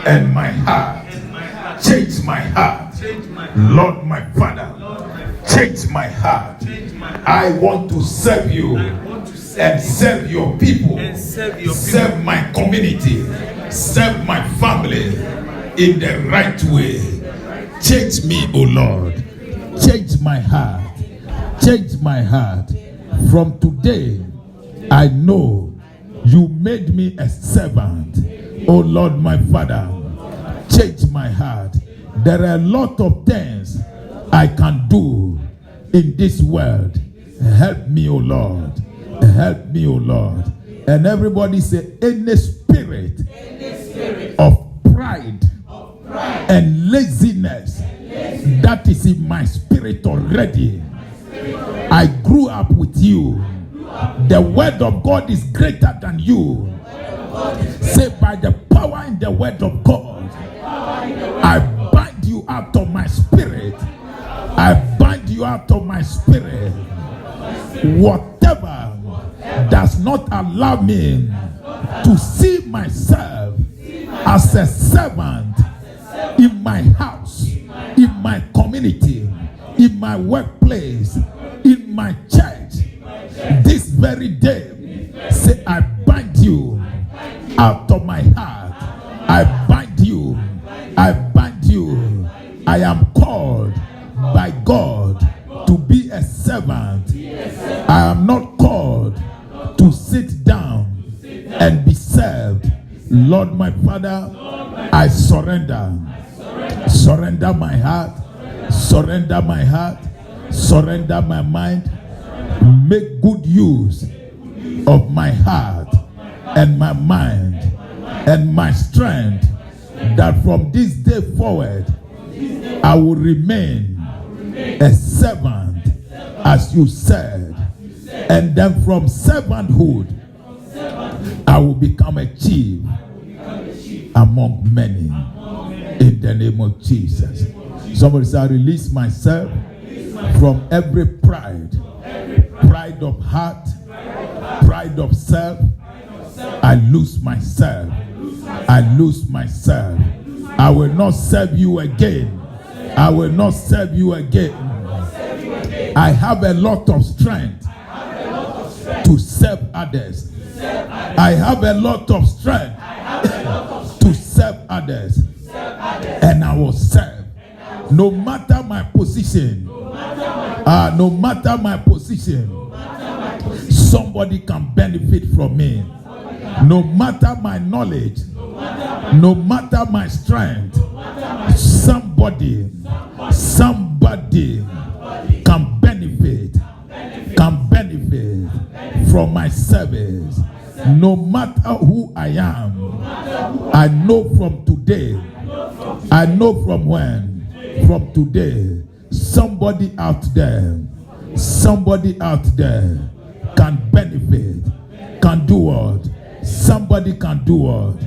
and my heart. Change my heart. Lord, my Father, change my heart. I want to serve you and serve your people, serve my community, serve my family in the right way. Change me, O Lord. Change my heart. Change my heart. From today, I know you made me a servant. O Lord, my Father, change my heart. There are a lot of things I can do in this world. Help me, O Lord. Help me, O Lord. And everybody say, any spirit of pride and laziness that is in my spirit already. I grew up with you. The word of God is greater than you. Say, by the power in the word of God, I bind you out of my spirit. I bind you out of my spirit. Whatever does not allow me to see myself as a servant in my house, in my community, in my workplace, in my church, this very day, say, I bind you out of my heart. I bind you. I bind you. I am called by God to be a servant. I am not called to sit down and be served. Lord, my Father, I surrender. Surrender my heart. Surrender my heart. Surrender my mind. Make good use of my heart and my mind and my strength, that from this day forward I will remain a servant as you said, and then from servanthood I will become a chief among many, in the name of Jesus. Somebody say, I release myself from every pride of heart, pride of self. I lose myself. I lose myself. I will not serve you again. I will not serve you again. I have a lot of strength to serve others. I have a lot of strength to serve others. And I will serve. No matter my position. No matter my position. Somebody can benefit from me. No matter my knowledge, no matter my strength, somebody can benefit from my service. No matter who I am, I know from today, I know from when, from today, somebody out there can benefit, can do what? Somebody can do what?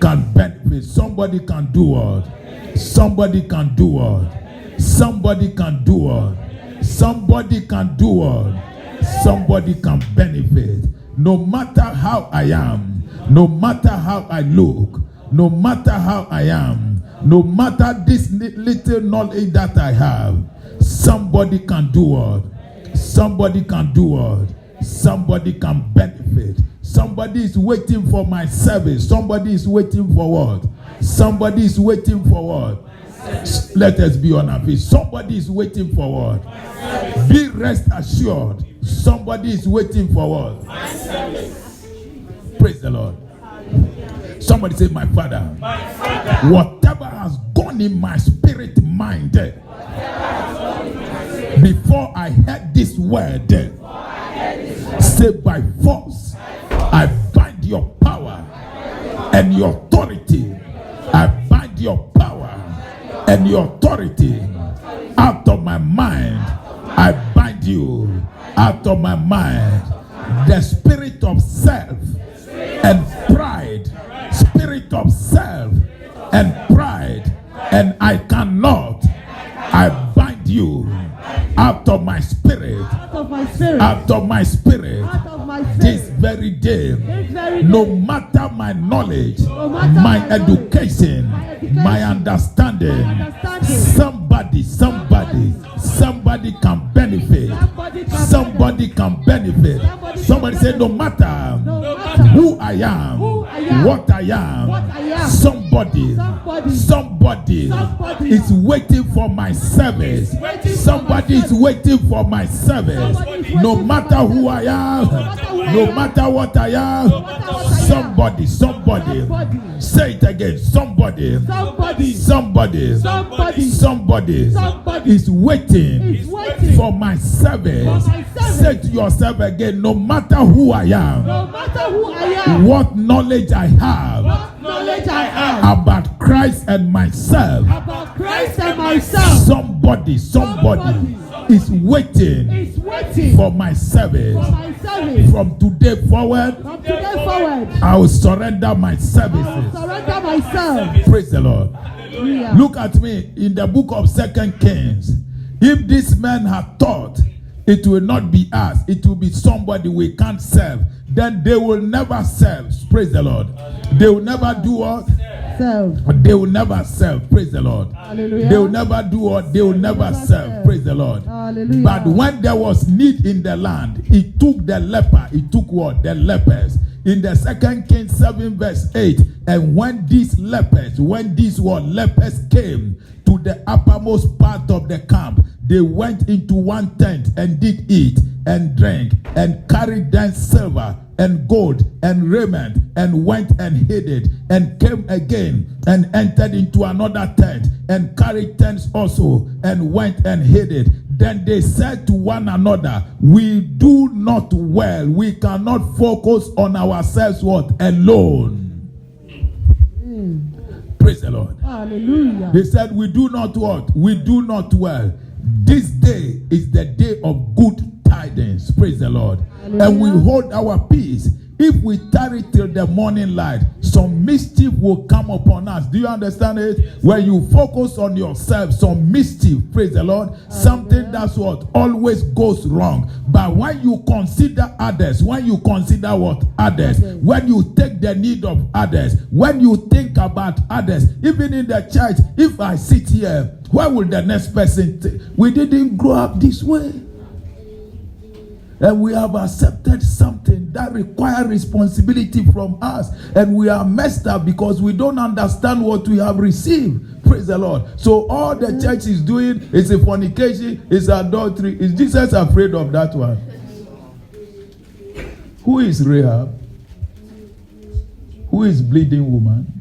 Can benefit. Somebody can do what? Somebody can do what? Somebody can do what? Somebody can do what? Somebody can benefit. No matter how I am, no matter how I look, no matter how I am, no matter this little knowledge that I have, somebody can do what? Somebody can do what? Somebody can benefit. Somebody is waiting for my service. Somebody is waiting for what? Somebody is waiting for what? Let us be on our feet. Somebody is waiting for what? Be rest assured. Somebody is waiting for what? Praise the Lord. Somebody say, my Father, whatever has gone in my spirit mind before I heard this word, say by force, I bind your power and your authority. I bind your power and your authority out of my mind. I bind you out of my mind. The spirit of self and pride, spirit of self and pride, and I cannot. I bind you out of my spirit, out of my spirit, this very very day, no matter my knowledge, my education, my understanding, somebody can benefit. Somebody can benefit. Somebody say, no matter who I am, what I am, somebody is waiting for my service. Somebody is waiting for my service. No matter who I am, no matter what I am, somebody, say it again, somebody is waiting for my service. Say to yourself again, no matter who I am, what knowledge I have about Christ and myself, somebody is waiting for my service. From today forward, I will surrender my services. Praise the Lord. Yeah. Look at me in the book of 2 Kings. If this man had thought it will not be us, it will be somebody we can't serve, then they will never serve. Praise the Lord. They will never do what? Serve. They will never serve. Praise the Lord. Hallelujah. They will never do what? They will never serve. Praise the Lord. Hallelujah. But when there was need in the land, he took the leper. He took what? The lepers. In the 2 Kings 7 verse 8, and when these lepers came to the uppermost part of the camp, they went into one tent and did eat and drank and carried down silver and gold and raiment and went and hid it, and came again and entered into another tent and carried tents also and went and hid it. Then they said to one another, we do not well. We cannot focus on ourselves alone. Praise the Lord. Hallelujah. They said, we do not what? We do not well. This day is the day of good tidings. Praise the Lord. Hallelujah. And we hold our peace. If we tarry till the morning light, some mischief will come upon us. Do you understand it? When you focus on yourself, some mischief, praise the Lord, something that's what always goes wrong. But when you consider others, when you consider what others, when you take the need of others, when you think about others, even in the church, if I sit here, where will the next person take? We didn't grow up this way. And we have accepted something that requires responsibility from us. And we are messed up because we don't understand what we have received. Praise the Lord. So all the church is doing is a fornication, is adultery. Is Jesus afraid of that one? Who is Rahab? Who is bleeding woman?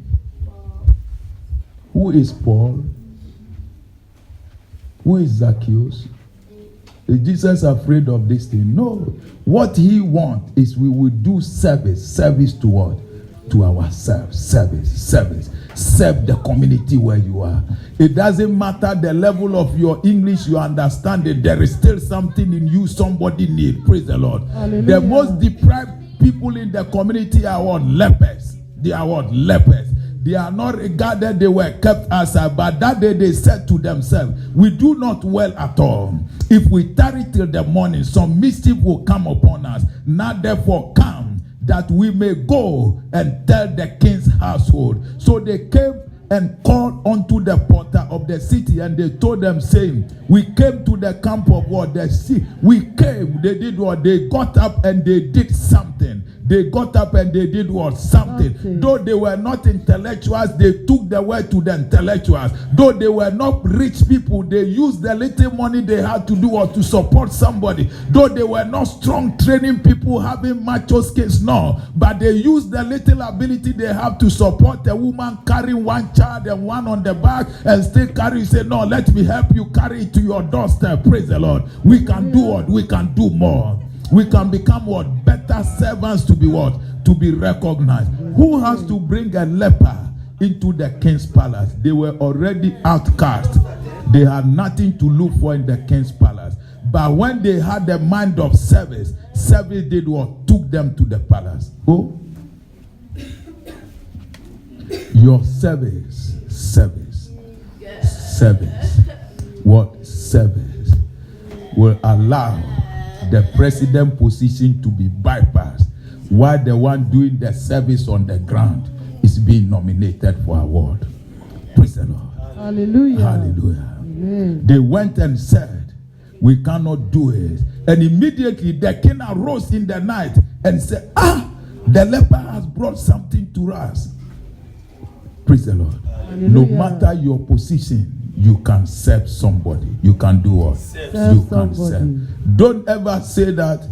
Who is Paul? Who is Zacchaeus? Is Jesus afraid of this thing? No. What he wants is we will do service. Service to what? To ourselves. Service. Serve the community where you are. It doesn't matter the level of your English, you understand it. There is still something in you somebody needs. Praise the Lord. Hallelujah. The most deprived people in the community are what? Lepers. They are what? Lepers. They are not regarded, they were kept aside. But that day they said to themselves, we do not well at all. If we tarry till the morning, some mischief will come upon us. Now therefore come, that we may go and tell the king's household. So they came and called unto the porter of the city, and they told them, saying, we came to the camp of what? The sea. We came, they did what? They got up and they did something. They got up and they did what? Something. Though they were not intellectuals, they took the word to the intellectuals. Though they were not rich people, they used the little money they had to do what? To support somebody. Though they were not strong training people having macho skills, no. But they used the little ability they have to support a woman carrying one child and one on the back and still carry. You say, no, let me help you carry it to your doorstep. Praise the Lord. We can do what? We can do more. We can become what? Better servants to be what? To be recognized. Who has to bring a leper into the king's palace? They were already outcast. They had nothing to look for in the king's palace. But when they had the mind of service, service did what? Took them to the palace. Oh, your service. What? Service will allow the president position to be bypassed while the one doing the service on the ground is being nominated for award. Praise the Lord. Hallelujah. Hallelujah. Amen. They went and said, we cannot do it. And immediately the king arose in the night and said, the leper has brought something to us. Praise the Lord. Hallelujah. No matter your position, you can serve somebody. You can do what? You can serve. Don't ever say that,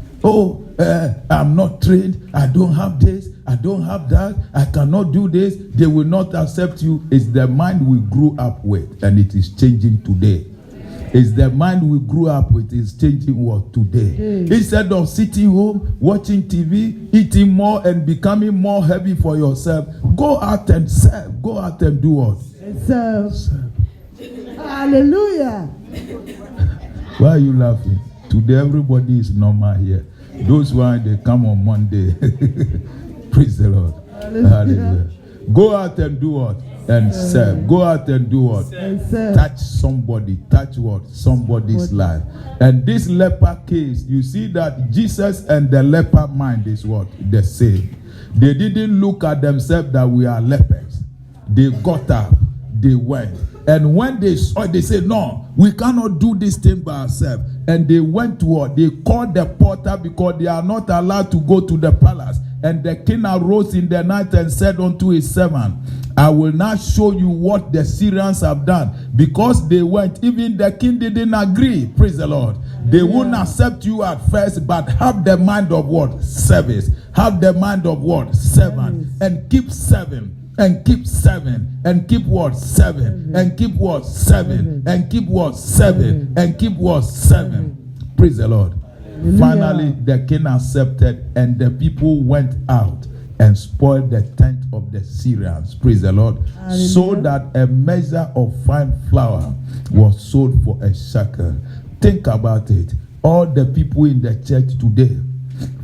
I'm not trained. I don't have this. I don't have that. I cannot do this. They will not accept you. It's the mind we grew up with, and it is changing today. It's the mind we grew up with is changing what today. Instead of sitting home, watching TV, eating more and becoming more heavy for yourself, go out and serve. Go out and do what? Serve. Hallelujah. Why are you laughing? Today everybody is normal here. Those ones, they come on Monday. Praise the Lord. Hallelujah. Go out and do what? And serve. Go out and do what? And touch somebody. Touch what? Somebody's life. And this leper case, you see that Jesus and the leper mind is what? The same. They didn't look at themselves that we are lepers. They got up. They went. And when they saw, they said, no, we cannot do this thing by ourselves. And they went to what? They called the porter because they are not allowed to go to the palace. And the king arose in the night and said unto his servant, I will now show you what the Syrians have done. Because they went, even the king didn't agree. Praise the Lord. They wouldn't accept you at first, but have the mind of what? Service. Have the mind of what? Servant. And keep serving. And keep serving. And keep what? Serving. And keep what? Serving. And keep what? Serving. And keep what? Serving. Praise the Lord. Finally, the king accepted, and the people went out and spoiled the tent of the Syrians. Praise the Lord. Hallelujah. So that a measure of fine flour was sold for a shekel. Think about it. All the people in the church today,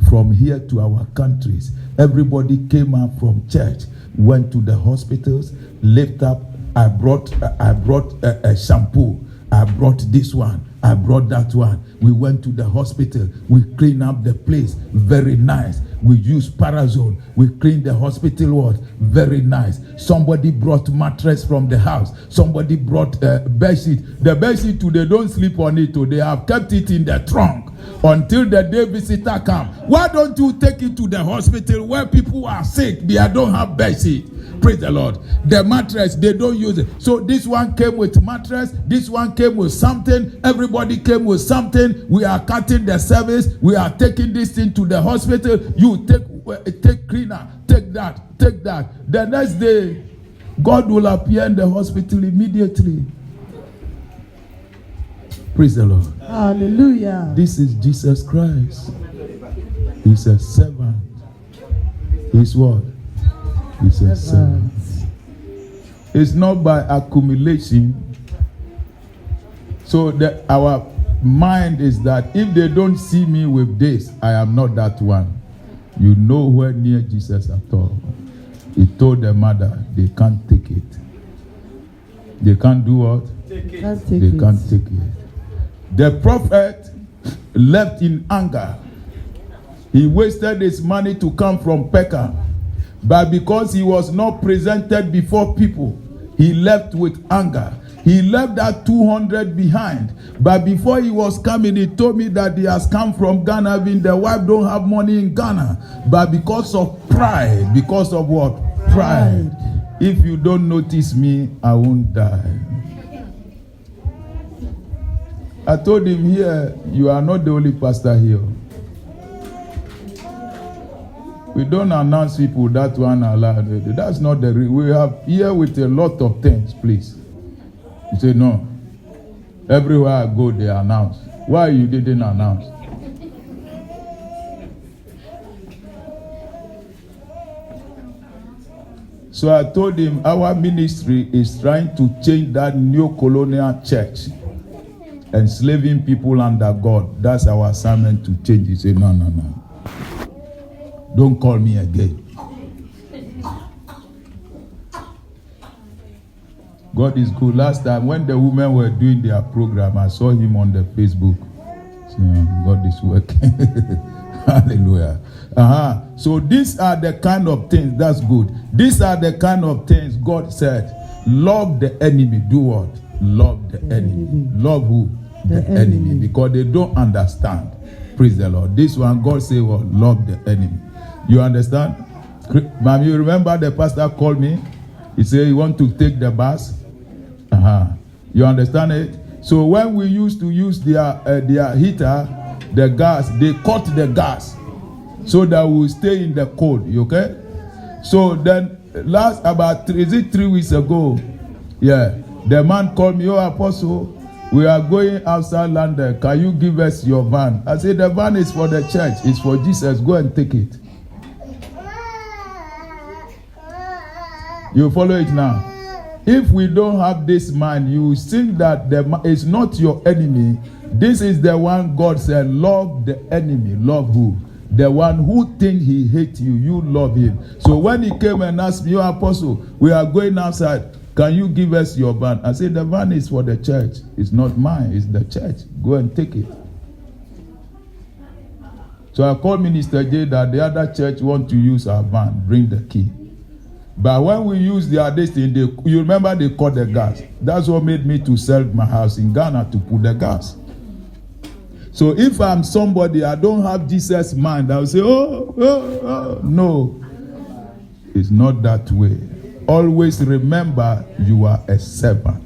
from here to our countries, everybody came out from church, went to the hospitals, lift up. I brought a shampoo. I brought this one. I brought that one. We went to the hospital. We cleaned up the place. Very nice. We used Parazone. We cleaned the hospital ward. Very nice. Somebody brought mattress from the house. Somebody brought bed sheet. The bed sheet today, don't sleep on it. They have kept it in the trunk until the day visitor come. Why don't you take it to the hospital where people are sick? They don't have bed sheet. Praise the Lord. The mattress, they don't use it. So this one came with mattress. This one came with something. Everybody came with something. We are cutting the service. We are taking this thing to the hospital. You take cleaner. Take that. Take that. The next day, God will appear in the hospital immediately. Praise the Lord. Hallelujah. This is Jesus Christ. He's a servant. He's what? He's a servant. It's not by accumulation. So our mind is that if they don't see me with this, I am not that one. You know where near Jesus at all. He told the mother, they can't take it. They can't do what? They can't take it. The prophet left in anger. He wasted his money to come from Pekah. But because he was not presented before people, he left with anger. He left that 200 behind. But before he was coming, he told me that he has come from Ghana. Even the wife don't have money in Ghana. But because of pride, because of what? Pride. If you don't notice me, I won't die. I told him here, you are not the only pastor here. We don't announce people that one allowed. That's not the real. We have here with a lot of things, please. You say no. Everywhere I go, they announce. Why you didn't announce? So I told him our ministry is trying to change that neo-colonial church, enslaving people under God. That's our assignment to change. He said, no. Don't call me again. God is good. Last time when the women were doing their program, I saw him on the Facebook. So, God is working. Hallelujah. So these are the kind of things, that's good. These are the kind of things God said. Love the enemy. Do what? Love the enemy. Love who? The enemy. Because they don't understand. Praise the Lord. This one, God say, well, love the enemy. You understand? Ma'am, you remember the pastor called me? He said, you want to take the bus? You understand it? So when we used to use their heater, the gas, they cut the gas so that we will stay in the cold. You okay? So then last about 3 weeks ago, the man called me, oh Apostle, we are going outside London. Can you give us your van? I said, the van is for the church. It's for Jesus. Go and take it. You follow it now. If we don't have this mind, you think that it's not your enemy. This is the one God said, love the enemy. Love who? The one who thinks he hates you, you love him. So when he came and asked me, oh Apostle, we are going outside. Can you give us your van? I said, the van is for the church. It's not mine. It's the church. Go and take it. So I called Minister J that the other church want to use our van. Bring the key. But when we use this thing, you remember they cut the gas. That's what made me to sell my house in Ghana to put the gas. So if I'm somebody, I don't have Jesus' mind, I'll say, no. It's not that way. Always remember you are a servant.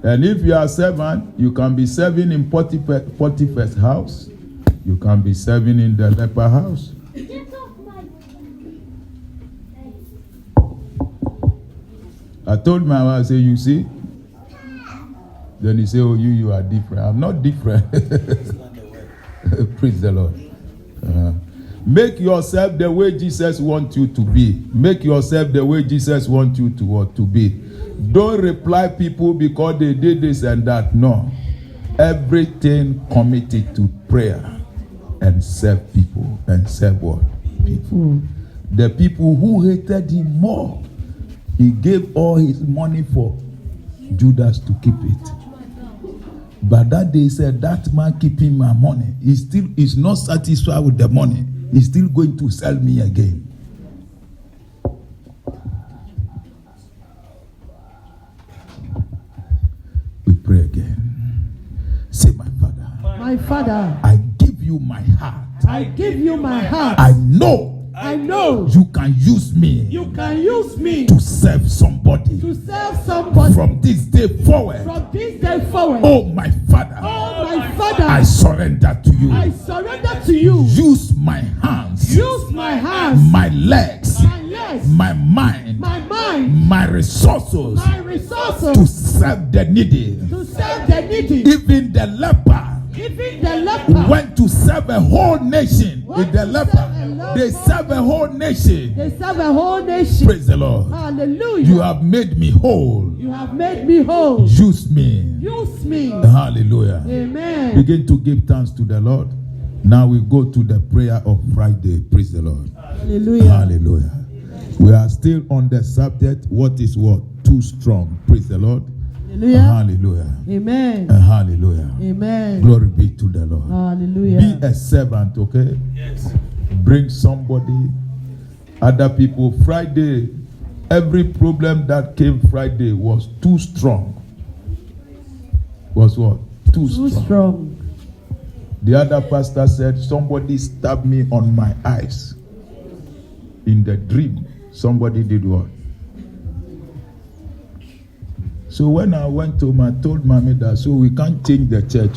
And if you are a servant, you can be serving in Potiphar's house. You can be serving in the leper house. I told my wife, I said, you see? Then he said, oh, you are different. I'm not different. Praise the Lord. Make yourself the way Jesus wants you to be. Make yourself the way Jesus wants you to be. Don't reply people because they did this and that. No. Everything committed to prayer and serve people. And serve what? People. The people who hated him more, he gave all his money for Judas to keep it. But that day said, that man keeping my money, he still is not satisfied with the money. He's still going to sell me again. We pray again. Say, my Father. My Father. I give you my heart. I give you my heart. I know you can use me. You can use me to serve somebody. To serve somebody. From this day forward. From this day forward. Oh my Father. Oh my Father. I surrender to you. I surrender to you. Use my hands. Use my hands. My legs. My legs. My mind. My mind. My resources. My resources. To serve the needy. To serve the needy. Even the leper. Even the leper went to serve a whole nation. With the leper, they serve a whole nation. They serve a whole nation. Praise the Lord. Hallelujah. You have made me whole. You have made me whole. Use me. Use me. Hallelujah. Amen. Begin to give thanks to the Lord. Now we go to the prayer of Friday. Praise the Lord. Hallelujah. Hallelujah. We are still on the subject. What is what? Too strong. Praise the Lord. Hallelujah. Hallelujah. Amen. Hallelujah. Amen. Glory be to the Lord. Hallelujah. Be a servant, okay? Yes. Bring somebody, other people. Friday, every problem that came Friday was too strong. Was what? Too strong. The other pastor said, somebody stabbed me on my eyes. In the dream, somebody did what? So when I went home, I told Mommy that so we can't change the church.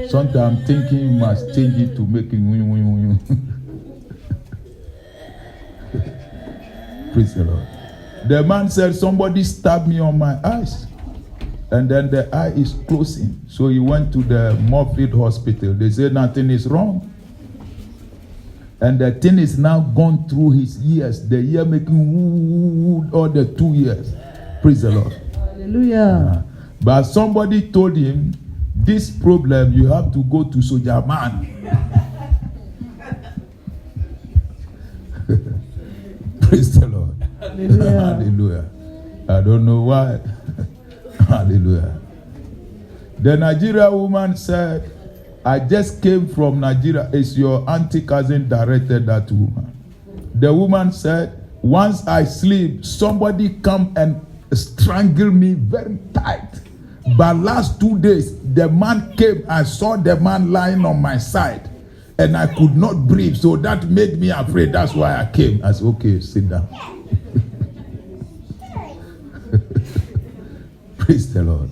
Sometimes I'm thinking you must change it to making win. Praise the Lord. The man said somebody stabbed me on my eyes. And then the eye is closing. So he went to the Moorfield Hospital. They said nothing is wrong. And the thing is now gone through his ears. The ear making all the 2 years. Praise the Lord. Hallelujah. But somebody told him, this problem you have to go to Soldier Man. Praise the Lord. Hallelujah. Hallelujah. I don't know why. Hallelujah. The Nigeria woman said, I just came from Nigeria. It's your auntie cousin directed that woman. The woman said, once I sleep, somebody come and strangle me very tight. But last 2 days, the man came. I saw the man lying on my side. And I could not breathe. So that made me afraid. That's why I came. I said, okay, sit down. Praise the Lord.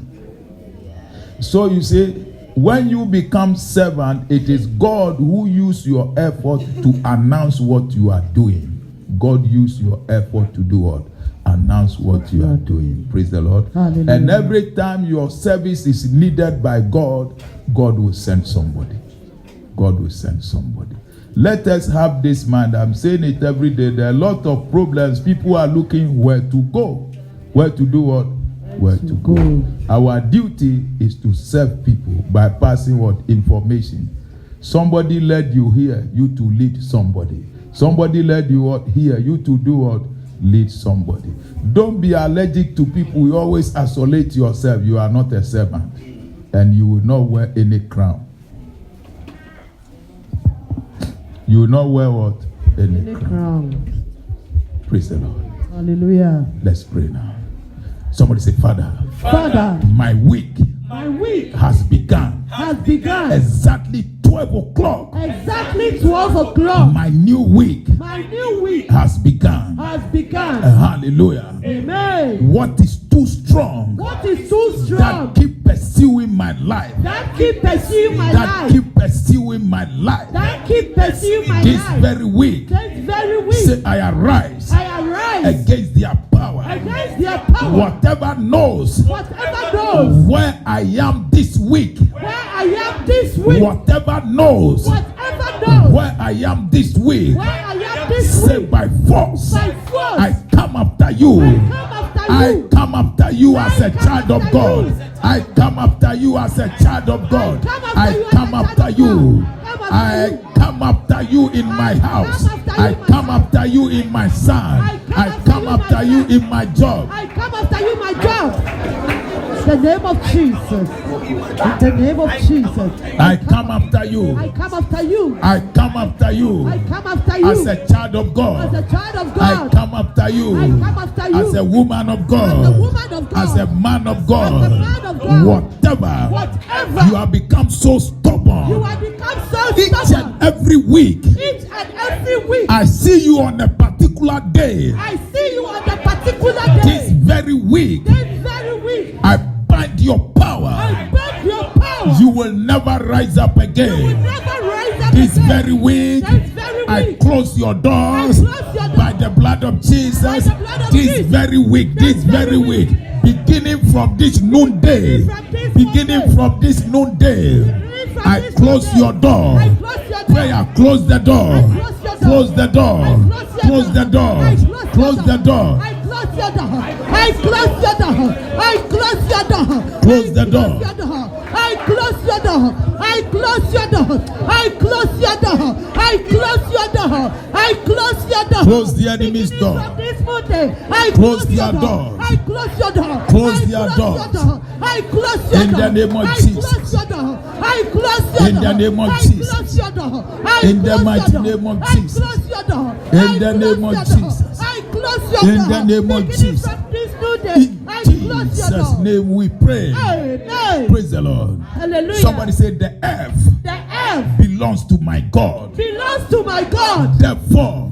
So you see, when you become servant, it is God who uses your effort to announce what you are doing. God uses your effort to do what? Announce what you are doing. Praise the Lord. Hallelujah. And every time your service is needed by God, God will send somebody. God will send somebody. Let us have this mind. I'm saying it every day. There are a lot of problems. People are looking where to go. Where to do what? Where to go. Our duty is to serve people by passing what? Information. Somebody led you here, you to lead somebody. Somebody led you what? Here, you to do what? Lead somebody. Don't be allergic to people. You always isolate yourself. You are not a servant. And you will not wear any crown. You will not wear what? Any crown. Praise the Lord. Hallelujah. Let's pray now. Somebody say, Father, Father, my week has begun. Exactly 12 o'clock. Exactly 12 o'clock. My new week has begun. Hallelujah. Amen. What is too strong? That keep pursuing my life. That keep pursuing my life. This very week. Say, I arise against their power. Whatever knows where I am this week. Whatever knows where I am this week. Say, by force, I come after you. I come after you as a child of God. I come after you as a child of God. I come after you. I come after you in my house. I come after you in my son. I come after you in my job. I come after you in my job. In the name of Jesus. In the name of Jesus. I come after you. I come after you. I come after you. I come after you. As a child of God. As a child of God. I come after you. I come after you. As a woman of God. As a woman of God. As a man of God. As a man of God. Whatever. You have become so stubborn. You have become so Each stubborn. and every week. Each and every week. I see you on a particular day. I see you on a particular day. This very week. This very week. I bind your power. I bind your power. You will never rise up again. You will never rise up this again. Very week. This very week. I close your doors by the blood of Jesus. This very week. This very week. Beginning from this noonday. Beginning from this noonday. I close your door. Prayer, close the door. Close the door. Close the door. Close the door. I close your door. I close your door. Close the door. I close your door. I close your door. I close your door. I close your door. I close your door. Close the enemy's door. Close their door. I close your door. Close their doors. I close your door. In the name of Jesus. I close your door. In the name of Jesus. In the mighty name of Jesus. In the name of Jesus. In the name of Jesus. In Jesus' name we pray. Amen. Praise the Lord. Hallelujah. Somebody say the earth belongs to my God. Belongs to my God. Therefore,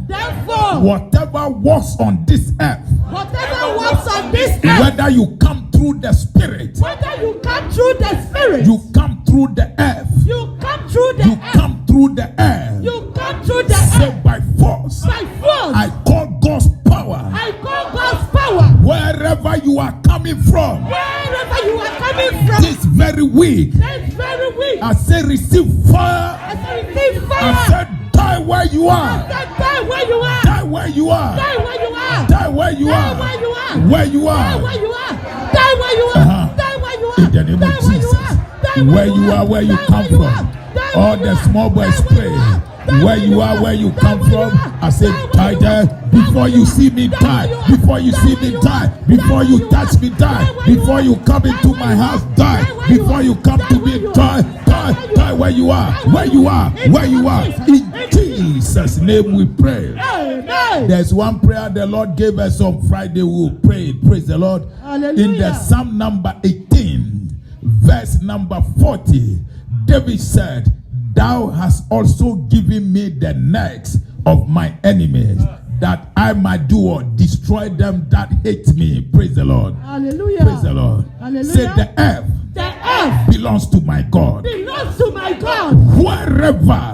whatever walks on this earth, whether you come through the spirit, you come through the spirit, you come through the earth, you come through the you come through the air, you come through the say earth. by force, I call God's power. I call God's power. Wherever you are coming from, Wherever you are coming from, this very week, this very week, I say receive fire. I say receive fire. I said die where you are. Die where you are. Die where you are. Die where you are. Die where you Die are. where you are. Where you Die are. where you are. Die where you are. Die where you are. In the name of Jesus. Where you are, where you come from. All the small boys pray. Where you are, where you come from, I say, die there. Before you see me die, before you see me die, before you touch me die, before you come into my house die, before you come to me die, die where you are, where you are, where you are. In Jesus' name we pray. There's one prayer the Lord gave us on Friday. We'll pray. Praise the Lord. In the Psalm number 18, verse number 40, David said, Thou hast also given me the necks of my enemies, that I might do or destroy them that hate me. Praise the Lord. Hallelujah. Praise the Lord. Hallelujah. Say the earth belongs to my God. Belongs to my God. Wherever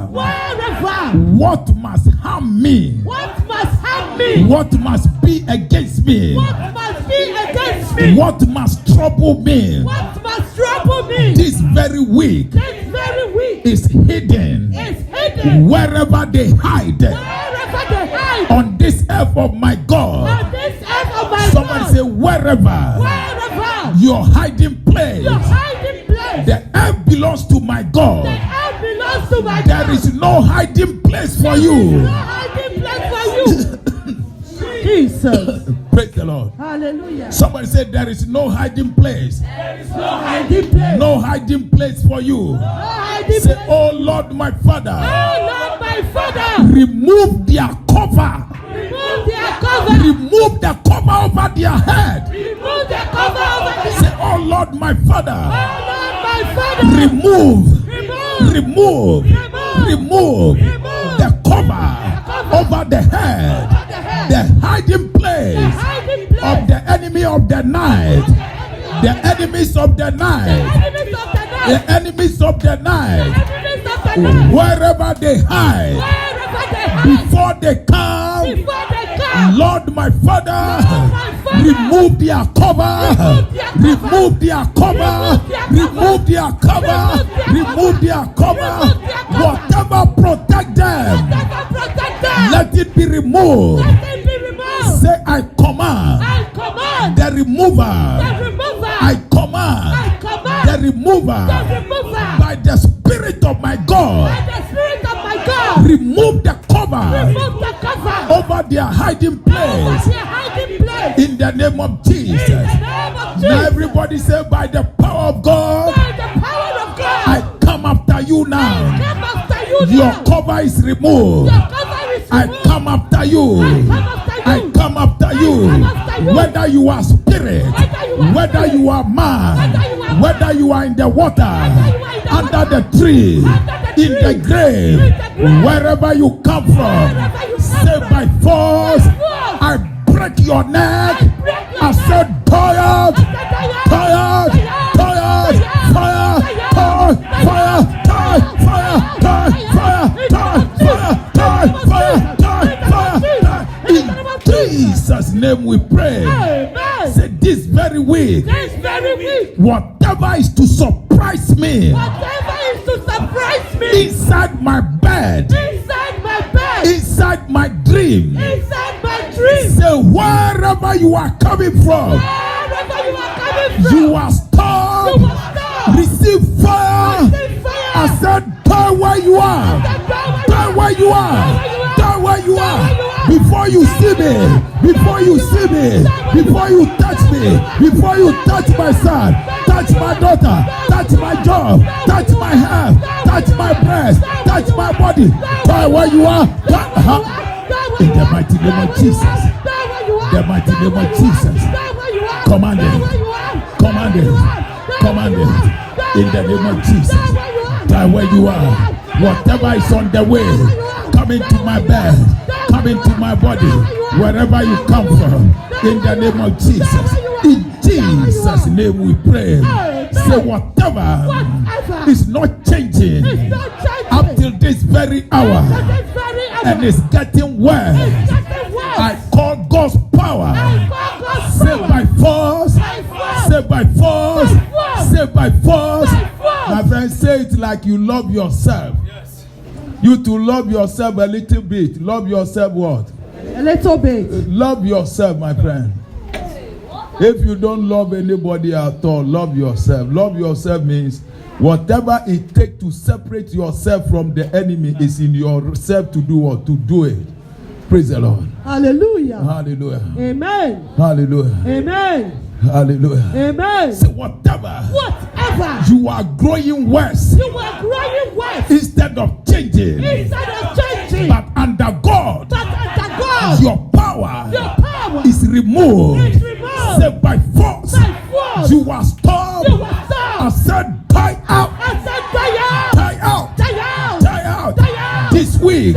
what must harm me, What must harm me? what must be against me, What must be against me? what must trouble me, What must trouble me? this very week This very week is hidden. is hidden. Wherever they hide Wherever they hide on this earth of my God. on this earth of my Somebody God. say, wherever Wherever your hiding place, your hiding place. the earth belongs to my The God. earth belongs to my There God. is no hiding place for No you. hiding place for you. Jesus. Praise the Lord. Hallelujah. Somebody said there is no hiding place. No hiding place. No hiding place for you. No hiding Say, place. oh Lord, my Father, Oh Lord, my Father. remove their cover. Remove their cover. Remove the cover over their head. Remove the cover over their Say, oh Lord, my Father, Oh Lord, my Father. remove Remove the cover over the head, the hiding place hiding place. of the enemy of the night, the enemies of the night, Enemies of the night. the enemies of the night, Enemies of the night. wherever they hide, Wherever they hide. before they come, Before they come. Lord my Father, my Father, remove their cover, remove their cover, remove their cover, remove their cover, whatever protect them, Never protect them. let it be removed. Let them be removed. Say, I command I command the remover, the remover. I command I command the remover the remover. by the Spirit of my God, By the Spirit of my God. remove the cover Remove the cover. over their hiding Over place their hiding place. in the name of In Jesus. the name of Jesus. Now everybody say, by the power of God, By the power of God. I come after you now. Come after you Your now. cover is removed. Your cover is I removed. come after you. I come after you. Whether you are spirit, whether you are man, whether you are in the water, under the tree, in the grave, wherever you come from, say by force, I break your neck. I said tired, tired, tired, fire, fire, fire, fire, fire, fire, fire, fire, fire, fire. In Jesus' name we pray. Amen. Say this very week, This very week. whatever is to surprise me Whatever is to surprise me. inside my bed, Inside my bed. inside my dream, Inside my dream. say wherever you are coming from, Wherever you are coming from. you are stopped. You must stop. Receive fire. Receive fire. I said, die where you are. Die where you are. Die where you are. Before you see me, before you see me, before you touch me, before you touch my son, touch my daughter, touch my job, touch my health, touch my breast, touch my body. Die where you are. In the mighty name of Jesus. The mighty name of Jesus. Command it. Command it. Command it. In the name of Jesus. Die where you are. Whatever is on the way, come into my bed, come into my body, wherever you come from. In the name of Jesus. In Jesus' name we pray. Say whatever is not changing up till this very hour and it's getting worse. I call God's power. Say by force. Say by force. Say by force. My friend, say it like you love yourself. Yes. You to love yourself a little bit. Love yourself what? A little bit. Love yourself, my friend. If you don't love anybody at all, love yourself. Love yourself means Whatever it takes to separate yourself from the enemy is in yourself to do what? To do it. Praise the Lord. Hallelujah. Hallelujah. Amen. Hallelujah. Amen. Hallelujah. Amen. Say whatever you are growing worse, you are growing worse instead of changing, but under God, your power is removed. Say by force, you are stopped. I said die out. Die out. Die out. This week,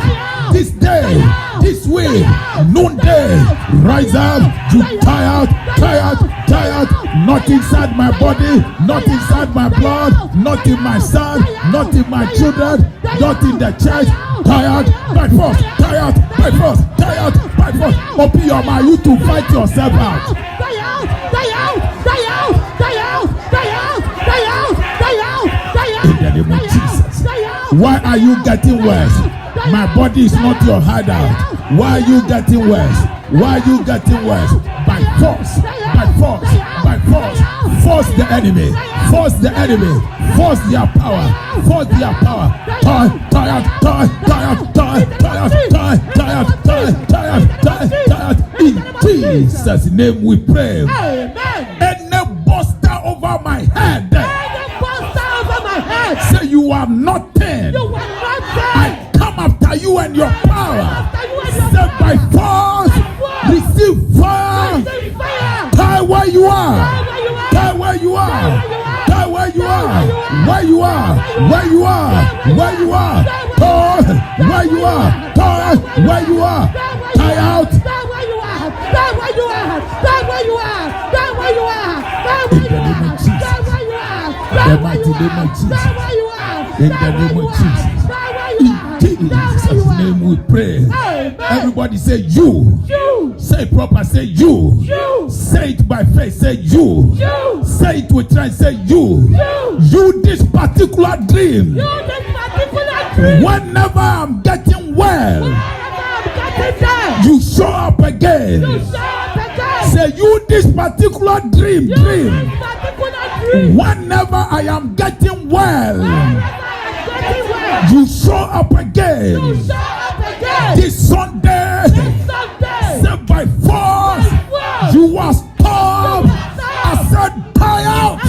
this day, this week, noonday, rise up. You tired. Not inside my body, not inside my blood, not in my son, not in my children, not in the church. Tired by force. Tired by force. Tired by force. Open your mouth, you to fight yourself out. In the name of Jesus. Why are you getting worse? My body is not your hideout. Why are you getting worse? Why are you getting worse? By force. By force. By force. Force the enemy. Force the enemy. Force their power. Force their power. Tired. In Jesus' name we pray. Any buster over my head. Say you are nothing. I come after you and your power. Say by force, receive fire. Die where you are. Die where you are. Die where you are. Where you are. Where you are. Where you are. Die where you are. Die where you are. Die out. In the name of Jesus. The mighty name of Jesus. In the name of Jesus. In Jesus' name we pray. Everybody say you. Say it proper. Say you. Say it by faith. Say you. Say it with try. Say you. You this particular dream. Whenever I'm getting well, you show up again. Say you this particular dream. Whenever I am getting well, you show up again. This Sunday, say by force, you are stopped. I said die out.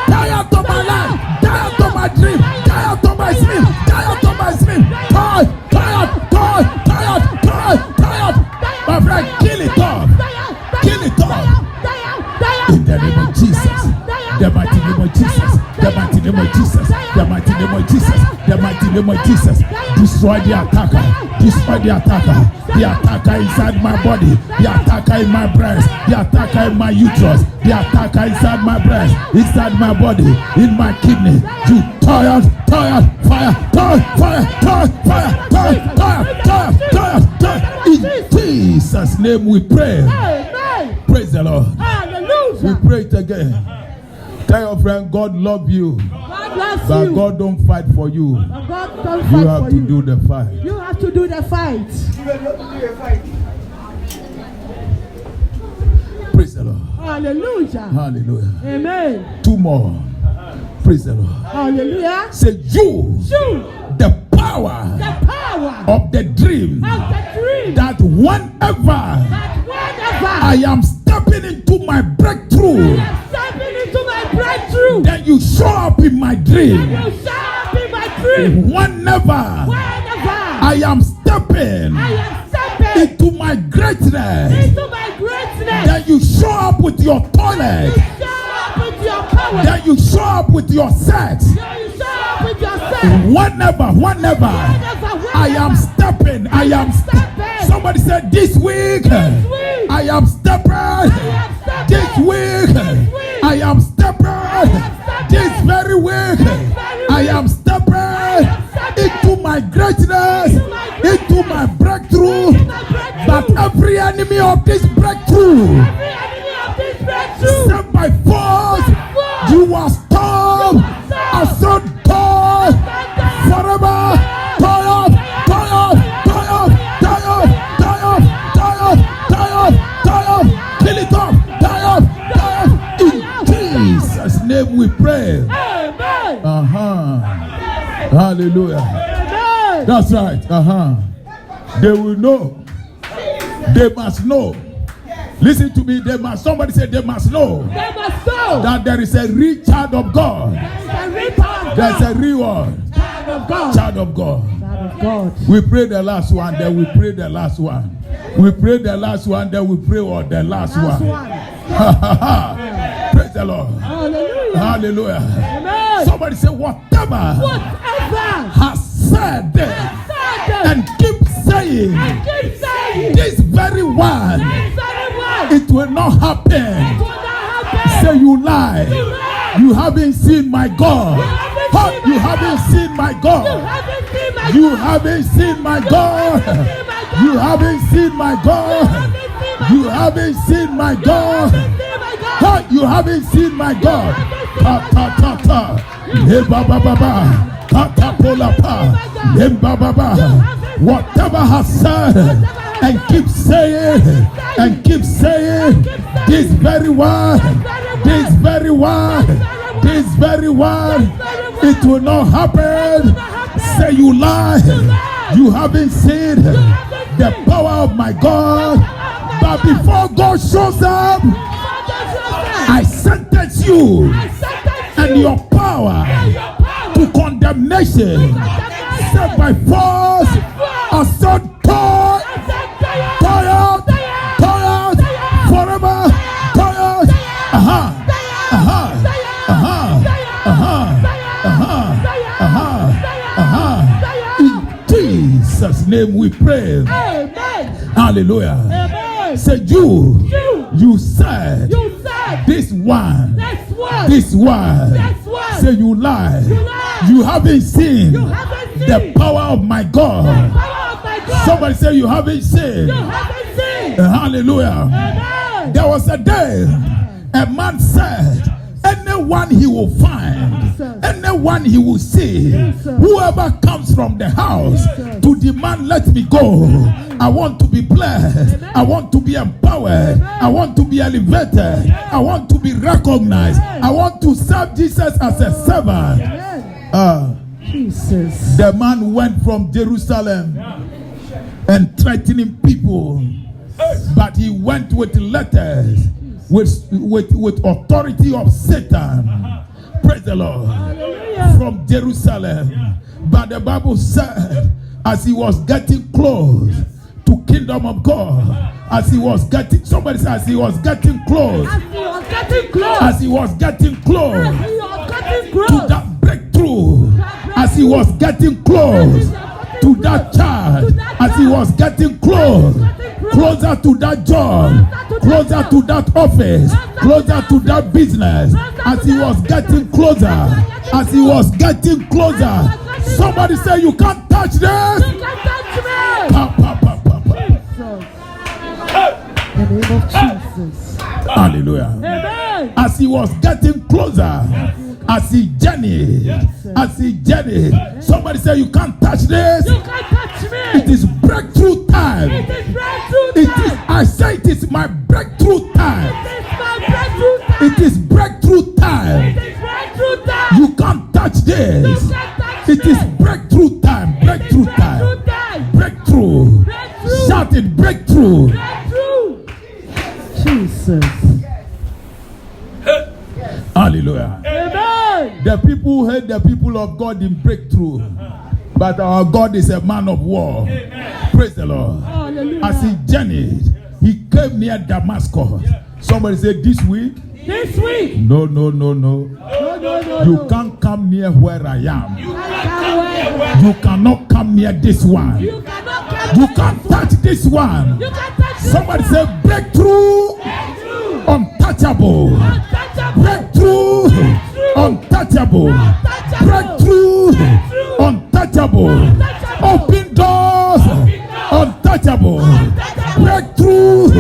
Die out of my life. Die out of my dream. Die out of my sleep. Die out of my sleep. Die out. My friend, kill it off. Kill it off. In the name of Jesus. The mighty name of Jesus. The mighty name of Jesus. The mighty name of Jesus. The mighty name of Jesus. Destroy the attacker. Destroy the attacker. The attacker inside my body. The attacker in my breast. The attacker in my uterus. The attacker inside my breast. Inside my body. In my kidney. You tired. Fire. In Jesus' name we pray. Praise the Lord. We pray it again. Tell your friend, God love you. But God don't fight for you. You have to do the fight. You have to do the fight. Praise the Lord. Hallelujah. Hallelujah. Amen. Two more. Praise the Lord. Hallelujah. Say you. The power of the dream. That whenever I am stepping into my breakthrough, then you show up in my dream. Whenever I am stepping into my greatness, then you show up with your toilet. Then you show up with your sex. Whenever I am stepping, somebody said this week I am stepping. This week I am stepping. This very week I am stepping into my greatness, into my breakthrough. But every enemy of this breakthrough, set by force, you are stopped. I said die forever. Die off. Kill it off. Die off. In Jesus' name we pray. Amen. Hallelujah. Amen. That's right. They will know. They must know. Listen to me. They must. Somebody say they must know. They must know That there is a real child of God. There's a reward. Child of God. Child of God. Child of God. We pray the last one, then we pray the last one. We pray the last one, then we pray what the last one. Praise the Lord. Hallelujah. Hallelujah. Amen. Somebody say whatever has said and keep saying this very one, it will not happen. Say you lie. You haven't seen my God. You haven't seen my God. You haven't seen my God. You haven't seen my God. You haven't seen my God. You haven't seen my God. Ta ta ta ta. Hey baba baba. Ta ta pola pa. Hey baba baba. Whatever has said and keep saying and keep saying this very one, this very one, this very one, it will not happen. Say you lie. You haven't seen the power of my God. But before God shows up, I sentence you and your power to condemnation. Set by force, a son tired, forever, tired. In Jesus' name we pray. Amen. Hallelujah. Amen. Say you said this one. Say you lie. You haven't seen the power of my God. Somebody say you haven't seen. Hallelujah. Amen. There was a day a man said, anyone he will find, anyone he will see, whoever comes from the house to demand, let me go. I want to be blessed. I want to be empowered. I want to be elevated. I want to be recognized. I want to serve Jesus as a servant. Jesus. The man went from Jerusalem and threatening people, but he went with letters, with authority of Satan. Praise the Lord. Hallelujah. From Jerusalem. But the Bible said, as he was getting close to kingdom of God, as he was getting, somebody said, as he was getting close, as he was getting close to that breakthrough, as he was getting close to that child, as he was getting closer to that job, closer to that office, closer to that business, as he was getting closer, somebody say, you can't touch this. In the name of Jesus. Hallelujah. Amen. As he was getting closer, as he journeyed, somebody say, you can't touch this. You can't touch me. It is breakthrough time. It is breakthrough time. I say it is my breakthrough time. It is my breakthrough time. It is breakthrough time. It is breakthrough time. You can't touch this. You can't touch It is breakthrough time. Breakthrough time. Breakthrough. Shout it, breakthrough. Breakthrough. Jesus. Hallelujah. Amen. The people hate the people of God in breakthrough, but our God is a man of war. Praise the Lord. Hallelujah. As he journeyed, he came near Damascus. Somebody said, this week? This week. No. No. You can't come near where I am. You cannot come near this one. You cannot come. You can't touch this one. You can't touch this Somebody one. say, breakthrough. Untouchable. Breakthrough. Untouchable. Breakthrough. Untouchable. Open doors. Untouchable. Breakthrough.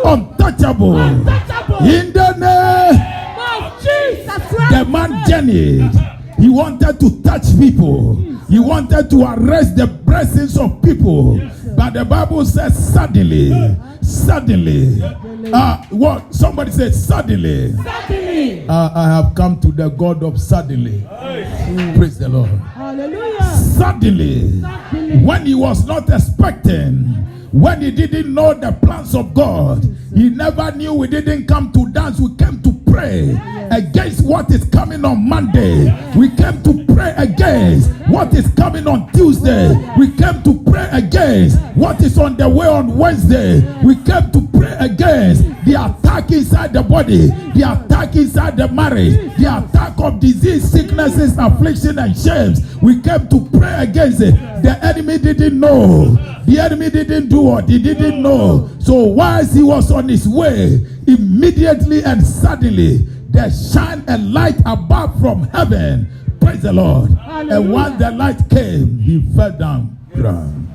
Untouchable. In the name of Jesus Christ. the man journeyed. He wanted to touch people. He wanted to arrest the presence of people. But the Bible says suddenly. What? Somebody said suddenly. I have come to the God of suddenly. Praise the Lord. Hallelujah. suddenly, when he was not expecting, when he didn't know the plans of God, he never knew we didn't come to dance, we came to pray against what is coming on Monday. We came to pray against what is coming on Tuesday. We came to pray against what is on the way on Wednesday. We came to pray against the attack inside the body, the attack inside the marriage, the attack of disease, sicknesses, affliction, and shames. We came to pray against it. The enemy didn't know. The enemy didn't do what? He didn't know. So whilst he was on his way, immediately and suddenly there shined a light above from heaven. Praise the Lord. Hallelujah. And when the light came, he fell down ground.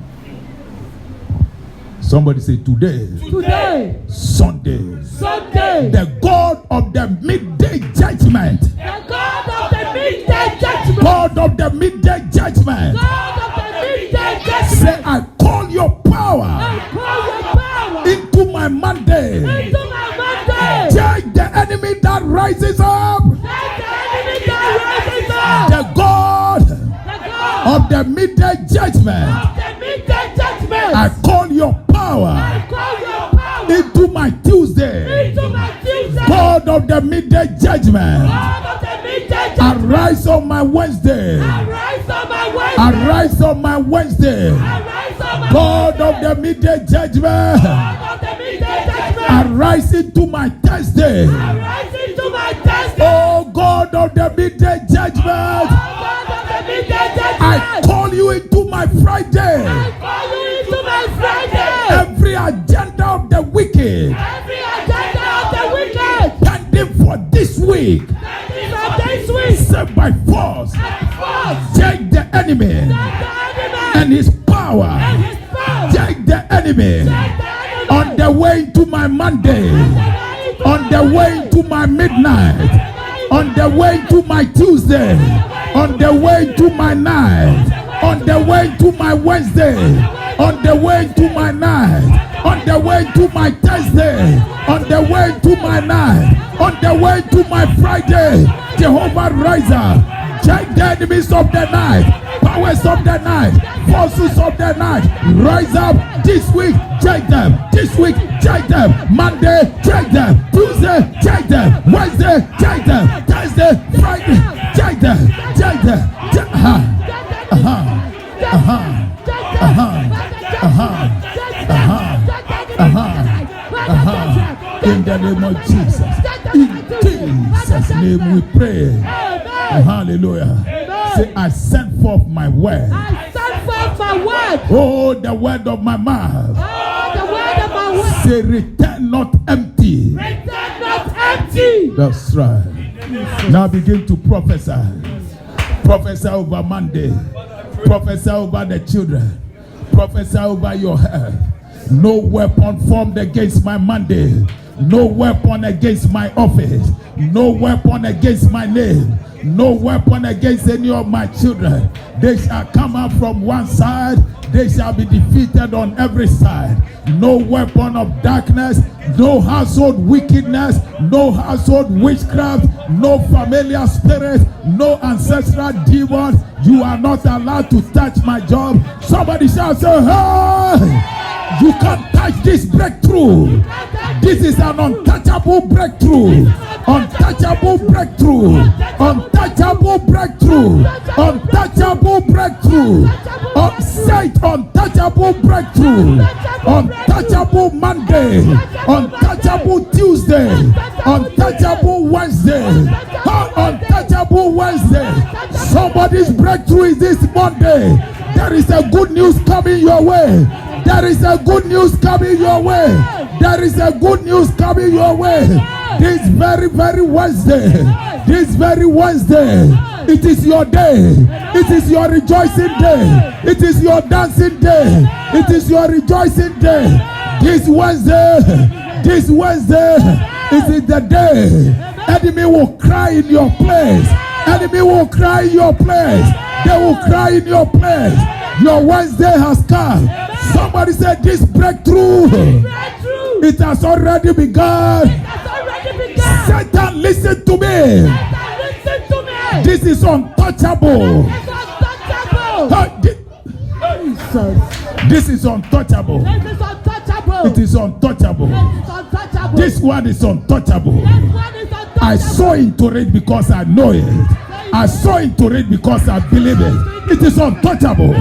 Somebody say today, Sunday, the God of the midday judgment, God of the midday judgment, say, I call your power into my Monday. Judge the enemy that rises up. The God of the midday judgment, I call your power into my Tuesday. God of the midday judgment, arise on my Wednesday. Arise on my Wednesday. God of the midday judgment, arise into my Thursday. Oh God of the midday judgment, I call you into my Friday. Every agenda of the wicked pending for this week, set by force, take the enemy and his power, take the enemy on the way to my Monday, on the way to my midnight, on the way to my Tuesday, on the way to my night, on the way to my Wednesday, on the way to my night, on the way to my Thursday, on the way to my night, on the way to my Friday. Jehovah riser, judge the enemies of the night, powers of the night, forces of the night, rise up this week, judge them, this week, judge them, Monday, judge them, Tuesday, judge them, Wednesday, judge them, Thursday, Friday, judge them, judge them, in the name of Jesus. In Jesus' name we pray. Hallelujah. Say, I send forth my word. Oh, the word of my mouth. Say, return not empty. That's right. Now begin to prophesy. Prophesy over Monday. Prophesy over the children. Prophesy over your health. No weapon formed against my Monday. No weapon against my office. No weapon against my name. No weapon against any of my children. They shall come out from one side. They shall be defeated on every side. No weapon of darkness. No household wickedness. No household witchcraft. No familiar spirit. No ancestral demon. You are not allowed to touch my job. Somebody shall say, hey! You can't touch this breakthrough. This is an untouchable breakthrough. Untouchable breakthrough. Untouchable breakthrough. Untouchable breakthrough. Say untouchable breakthrough. Untouchable Monday. Untouchable Tuesday. Untouchable Wednesday. Untouchable Wednesday. Somebody's breakthrough is this Monday. There is a good news coming your way. There is a good news coming your way. There is a good news coming your way. This very Wednesday. This very Wednesday. It is your day. It is your rejoicing day. It is your dancing day. It is your rejoicing day. This Wednesday. This Wednesday. It is the day. Enemy will cry in your place. Enemy will cry in your place. They will cry in your place. Your Wednesday has come. Somebody said this breakthrough. It has already begun. Satan, listen to me. This is untouchable. Jesus. This is untouchable. This is untouchable. It is untouchable. This is untouchable. This one is untouchable. This one is untouchable. I saw into it because I know it. I saw into it because I believe it. It is untouchable.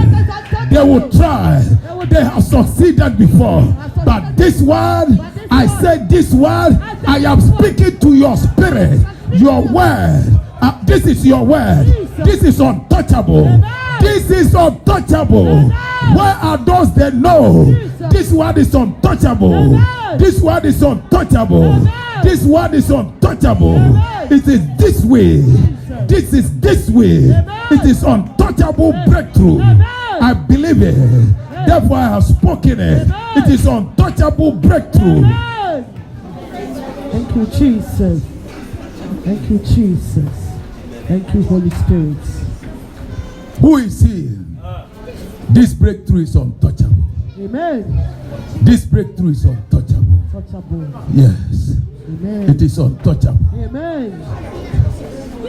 They will try. They have succeeded before. But this one, I said this one, I am speaking to your spirit. Your word. This is your word. This is untouchable. This is untouchable. Where are those that know? This one is untouchable. This one is untouchable. This one is untouchable. It is this way. This is this way. It is untouchable breakthrough. I believe it. Therefore, I have spoken it. It is untouchable breakthrough. Thank you, Jesus. Thank you, Jesus. Thank you, Holy Spirit. Who is he? This breakthrough is untouchable. Amen. This breakthrough is untouchable. Touchable. Yes. Amen. It is untouchable. Amen.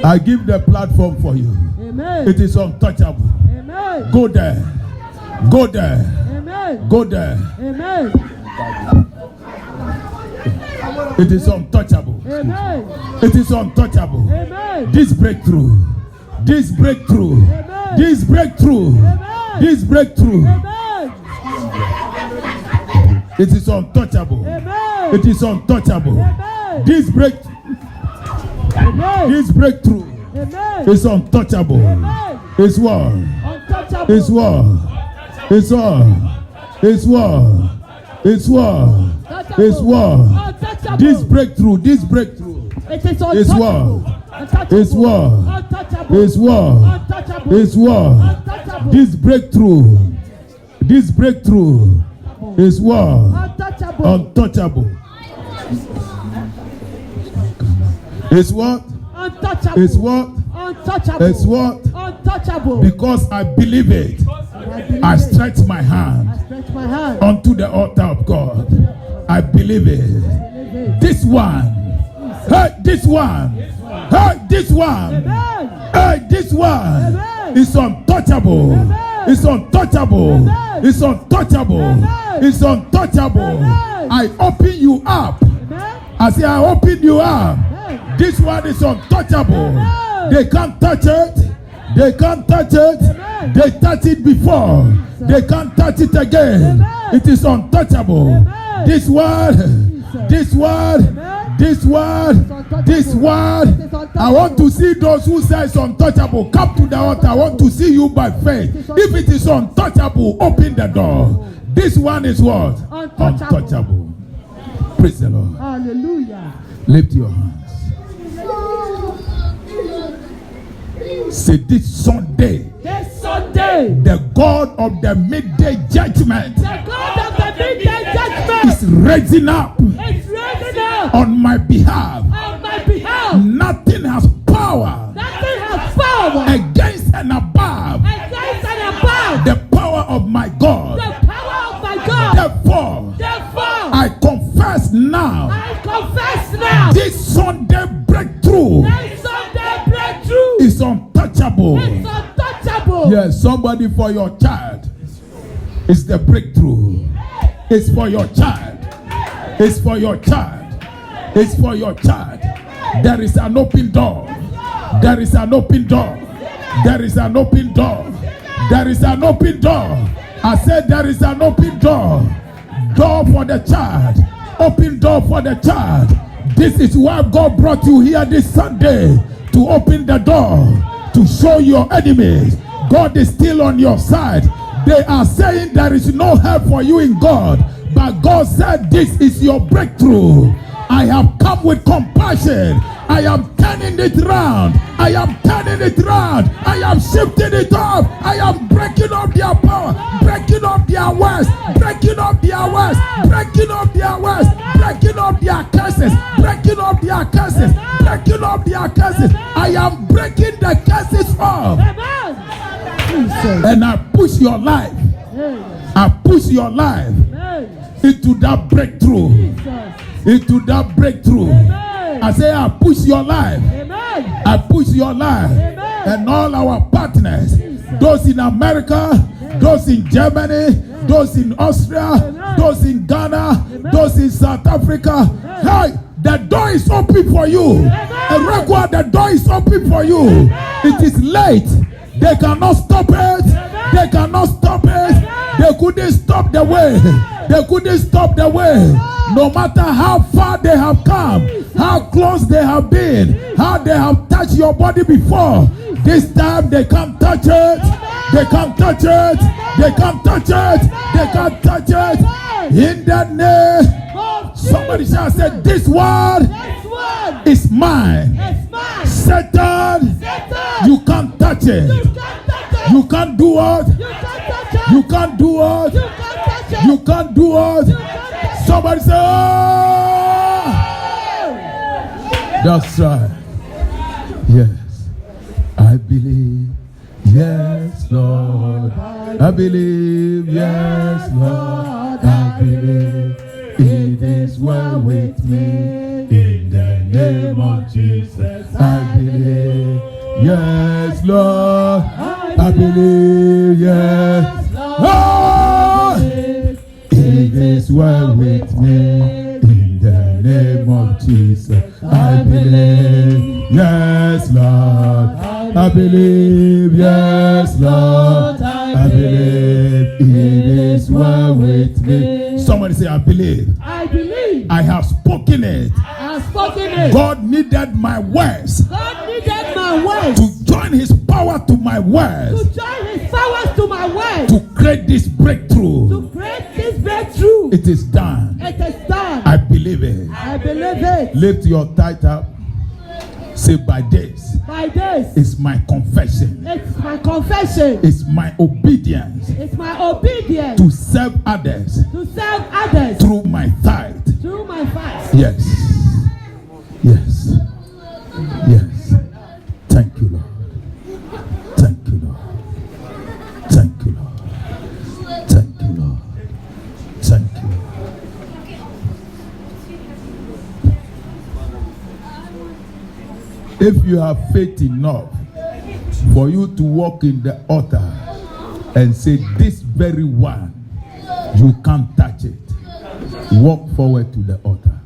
I give the platform for you. Amen. It is untouchable. Amen. Go there. Go there. Amen. Go there. Amen. It is untouchable. Amen. It is untouchable. Amen. This breakthrough. This breakthrough. Amen. This breakthrough. Amen. This breakthrough. Amen. It is untouchable. Amen. It is untouchable. Amen. This breakthrough. Amen. This breakthrough Amen. is untouchable. Amen. It's what? Untouchable. It's what? It's what? It's what? It's what? It's what? Untouchable. This breakthrough. This breakthrough. It is untouchable. It's what? Untouchable. It's what? Untouchable. It's what? Untouchable. It's what? Untouchable. This breakthrough. This breakthrough is what? Untouchable. Untouchable. It's what? Untouchable. It's what? Untouchable. It's what? Untouchable. Because I believe it. I stretch my hand I stretch my hand. onto the altar of God. I believe it. This one. Hey, this one. Hey, this one. Amen. Hey, this one Amen. is untouchable. Amen. It's untouchable. Amen. It's untouchable. Amen. It's untouchable. Amen. I open you up. Amen. I say I open you up. Amen. This one is untouchable. Amen. They can't touch it. They can't touch it. Amen. They touched it before. They can't touch it again. Amen. It is untouchable. Amen. This word. This word. Amen. This word. This word. I want to see those who say it's untouchable. Come to the altar. I want to see you by faith. If it is untouchable, open the door. This one is what? Untouchable. Praise the Lord. Hallelujah. Lift your hands. Say this Sunday, This Sunday, the God of the midday judgment the God of the midday judgment is raising up is raising up on my behalf. on my behalf. Nothing has power Nothing has power against and above against and above the power of my God. the power of my God. Therefore, Therefore, I confess now I confess now this Sunday breakthrough this Sunday breakthrough is untouchable. is untouchable. Yes, somebody for your child. It's the breakthrough. It's for your child. It's for your child. It's for your child. There is an open door. There is an open door. There is an open door. There is an open door. I said there is an open door. Door for the child. Open door for the child. This is why God brought you here this Sunday, to open the door, to show your enemies God is still on your side. They are saying there is no help for you in God, but God said this is your breakthrough. I have come with compassion. I am turning it round. I am turning it round. I am shifting it up. I am breaking up their power, breaking up their words, breaking up their words, breaking up their words, breaking up their curses, breaking up their curses, breaking up their curses. I am breaking the curses off. Amen. Jesus. And I push your life. Amen. I push your life Amen. into that breakthrough. Jesus. Into that breakthrough. Amen. I say I push your life. Amen. I push your life. Amen. And all our partners those in America, those in Germany, those in Austria, those in Ghana, those in South Africa. Hey, the door is open for you. Erekwa, the door is open for you. It is late. They cannot stop it. They cannot stop it. They couldn't stop the way. They couldn't stop the way. No matter how far they have come, how close they have been, how they have touched your body before, this time they can't touch it. They can't touch it. They can't touch it. They can't touch it. In the name, somebody shall say, this word is mine. Satan, you can't touch it. You can't do it. You can't do it. You can't do it. Somebody say, oh! That's right. Yes, I believe. Yes, Lord. I believe. Yes, Lord. I believe. It is well with me. In the name of Jesus, I believe. Yes, Lord. I believe. Yes, Lord. It is well with me. In the name of Jesus, I believe. Yes, Lord. I believe. Yes, Lord. I believe. It is well with me. Somebody say, I believe. I believe. I have spoken it. I have spoken it. God needed my words. God needed my words. To join his power to my words. To join his powers to my words. To create this breakthrough. To create this breakthrough. It is done. It is done. I believe it. I believe it. Lift your tight up. Say, by this. By this. It's my confession. It's my confession. It's my obedience. It's my obedience. To serve others. To serve others. Through my tithe. Through my fast. Yes. Yes. Yes. Thank you, Lord. Thank you, Lord. Thank you, Lord. Thank you, Lord. Thank you. If you have faith enough for you to walk in the altar and say, this very one, you can't touch it, walk forward to the altar.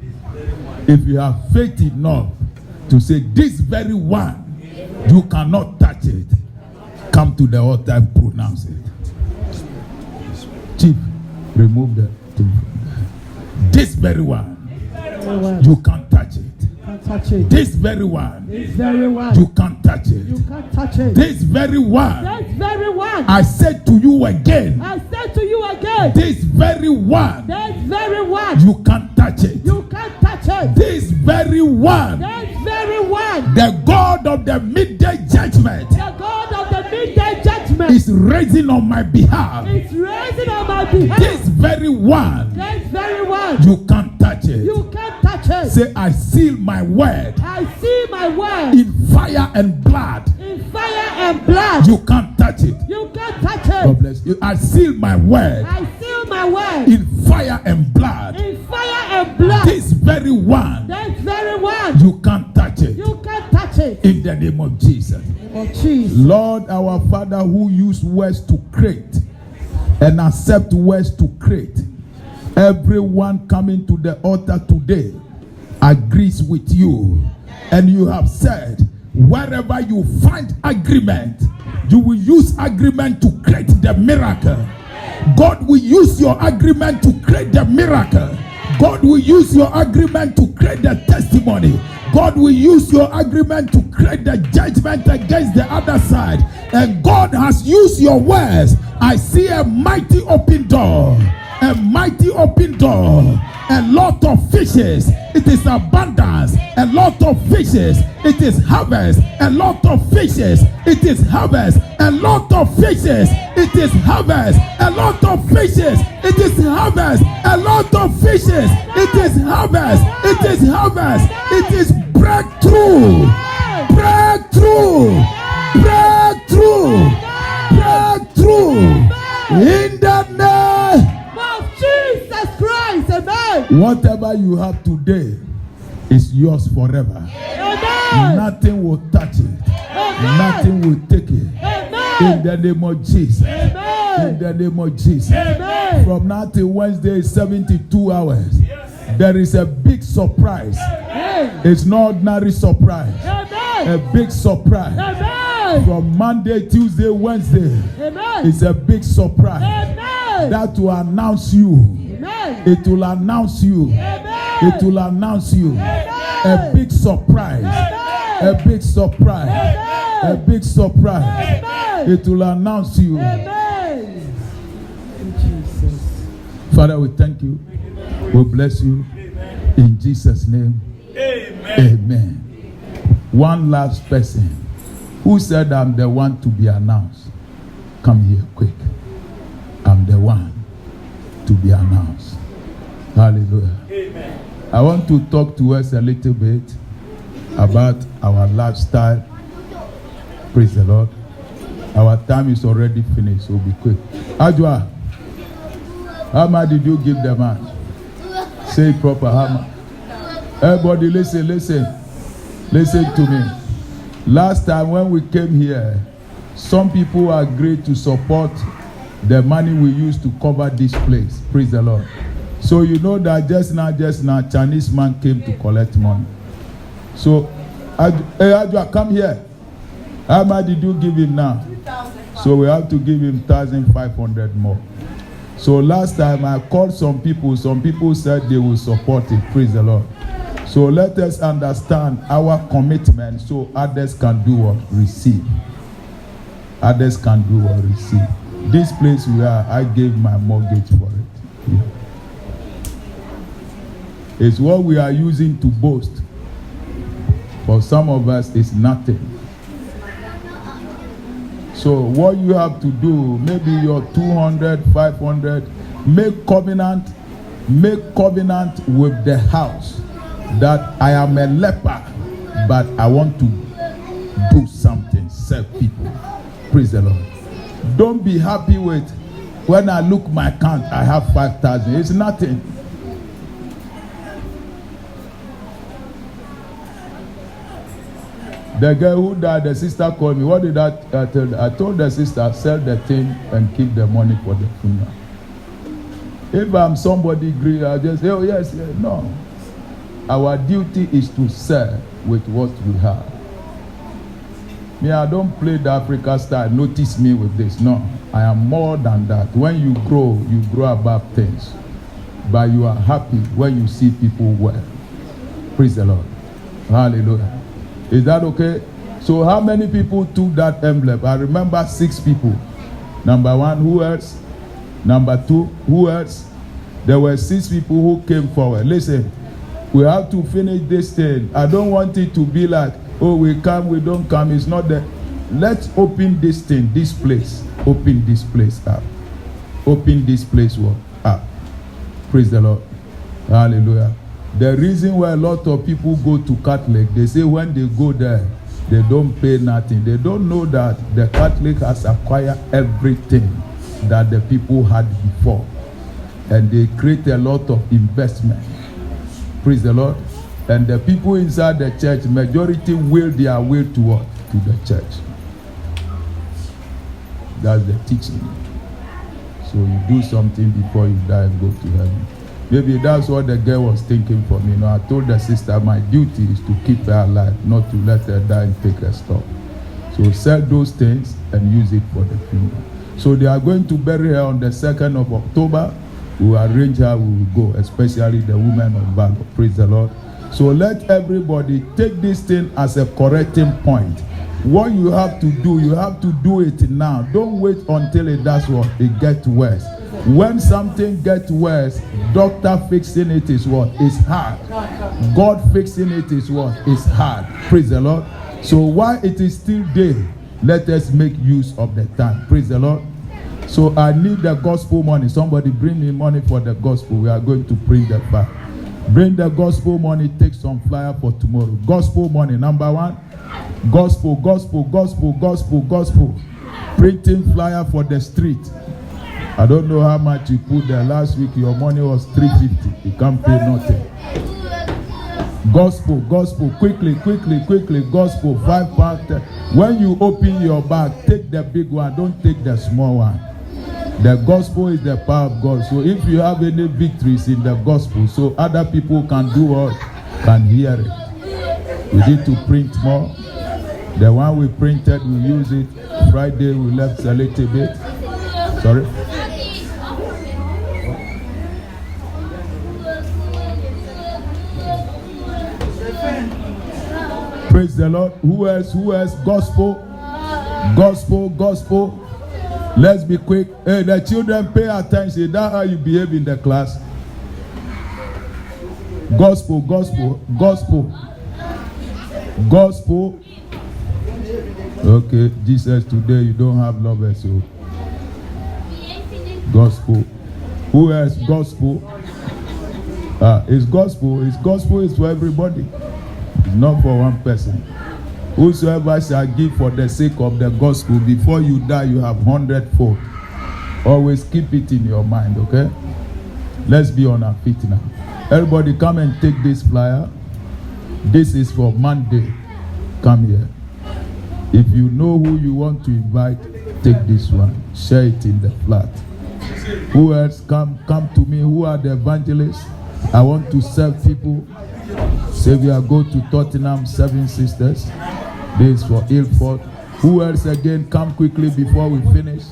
If you have faith enough to say, this very one, you cannot touch it, come to the altar and pronounce it. Chief, remove the thing. This very one, you can't touch it. Touch it. This very one, you can't touch it. You can't touch it. This very one, I said to you again. I said to you again. This very one, you can't touch it. You can't touch it. This very one, the God of the midday judgment, the God of the midday judgment, is raising on my behalf. It's raising on my behalf. This very one, you can't touch it. You can't touch it. Say, I seal my word. I seal my word in fire and blood. In fire and blood. You can't touch it. You can't touch it. God bless you. I seal my word. I seal my word in fire and blood. In fire and blood. This very one. You can't touch it. You can't touch it. In the name of Jesus. Lord, our Father, who used words to create and accept words to create, everyone coming to the altar today agrees with you, and you have said, wherever you find agreement, you will use agreement to create the miracle. God will use your agreement to create the miracle. God will use your agreement to create the testimony. God will use your agreement to create the judgment against the other side. And God has used your words. I see a mighty open door. A mighty open door. A lot of fishes. It is abundance. A lot of fishes. It is harvest. A lot of fishes. It is harvest. A lot of fishes. It is harvest. A lot of fishes. It is harvest. A lot of fishes. It is harvest. It is harvest. It is breakthrough. Breakthrough. Breakthrough. Breakthrough. In the name of Jesus Christ. Amen. Whatever you have today is yours forever. Amen. Nothing will touch it. Amen. Nothing will take it. Amen. In the name of Jesus. In the name of Jesus. From now till Wednesday is 72 hours. There is a big surprise. It's not ordinary surprise. A big surprise. From Monday, Tuesday, Wednesday. It's a big surprise. That will announce you. It will announce you. It will announce you. A big surprise. A big surprise. A big surprise. It will announce you. Father, we thank you. We bless you. In Jesus' name. Amen. One last person who said, I'm the one to be announced. Come here quick. I'm the one to be announced. Hallelujah. Amen. I want to talk to us a little bit about our lifestyle. Praise the Lord. Our time is already finished, so be quick. Ajwa, how much did you give the man? Say it proper. How much? Everybody listen to me. Last time when we came here, some people agreed to support the money we used to cover this place. Praise the Lord. So you know that just now, Chinese man came to collect money. So, Adwa, come here. How much did you give him now? 2,000. So we have to give him 1,500 more. So last time I called some people said they will support it. Praise the Lord. So let us understand our commitment so others can do what? Receive. Others can do what? Receive. This place we are, I gave my mortgage for it. Yeah. It's what we are using to boast. For some of us, it's nothing. So what you have to do, maybe your 200, 500, make covenant with the house that I am a leper, but I want to do something, serve people. Praise the Lord. Don't be happy with when I look my account, I have 5,000. It's nothing. The girl who died, the sister called me. What did I tell her? I told the sister, sell the thing and keep the money for the funeral. If I'm somebody greedy, I just say, oh yes, no. Our duty is to serve with what we have. Me, I don't play the Africa style. Notice me with this. No, I am more than that. When you grow above things. But you are happy when you see people well. Praise the Lord. Hallelujah. Is that okay? So how many people took that envelope? I remember 6 people. Number 1, who else? Number 2, who else? There were 6 people who came forward. Listen, we have to finish this thing. I don't want it to be like, oh, we come, we don't come. It's not that. Let's open this thing, this place. Open this place up. Open this place up. Praise the Lord. Hallelujah. The reason why a lot of people go to Catholic, they say when they go there, they don't pay nothing. They don't know that the Catholic has acquired everything that the people had before. And they create a lot of investment. Praise the Lord. And the people inside the church, majority will their will to what? To the church. That's the teaching. So you do something before you die and go to heaven. Maybe that's what the girl was thinking for me. You know, I told the sister my duty is to keep her alive, not to let her die and take her stuff. So sell those things and use it for the funeral. So they are going to bury her on the 2nd of October. We will arrange her, we will go, especially the women of valor. Praise the Lord. So let everybody take this thing as a correcting point. What you have to do it now. Don't wait until it does what? It gets worse. When something gets worse, doctor fixing it is what? It's hard. God fixing it is what? It's hard. Praise the Lord. So while it is still day, let us make use of the time. Praise the Lord. So I need the gospel money. Somebody bring me money for the gospel. We are going to print the file. Bring the gospel money. Take some flyer for tomorrow. Gospel money. Number 1. Gospel. Printing flyer for the street. I don't know how much you put there. Last week your money was 350. You can't pay nothing. Gospel, quickly, gospel, 5 parts. When you open your bag, take the big one, don't take the small one. The gospel is the power of God. So if you have any victories in the gospel, so other people can do what? Can hear it. We need to print more. The one we printed, we use it. Friday, we left a little bit. Sorry. Praise the Lord. Who else? Gospel. Let's be quick. Hey, the children, pay attention. That's how you behave in the class. Gospel. Okay, Jesus, today you don't have lovers, so gospel. Who else? Gospel. It's gospel. Gospel is for everybody. It's not for one person. Whosoever shall give for the sake of the gospel, before you die, you have 100-fold. Always keep it in your mind, okay? Let's be on our feet now. Everybody come and take this flyer. This is for Monday. Come here. If you know who you want to invite, take this one. Share it in the flat. Who else? Come to me. Who are the evangelists? I want to serve people. Savior, go to Tottenham, 7 Sisters. This is for Ilford. Who else again? Come quickly before we finish.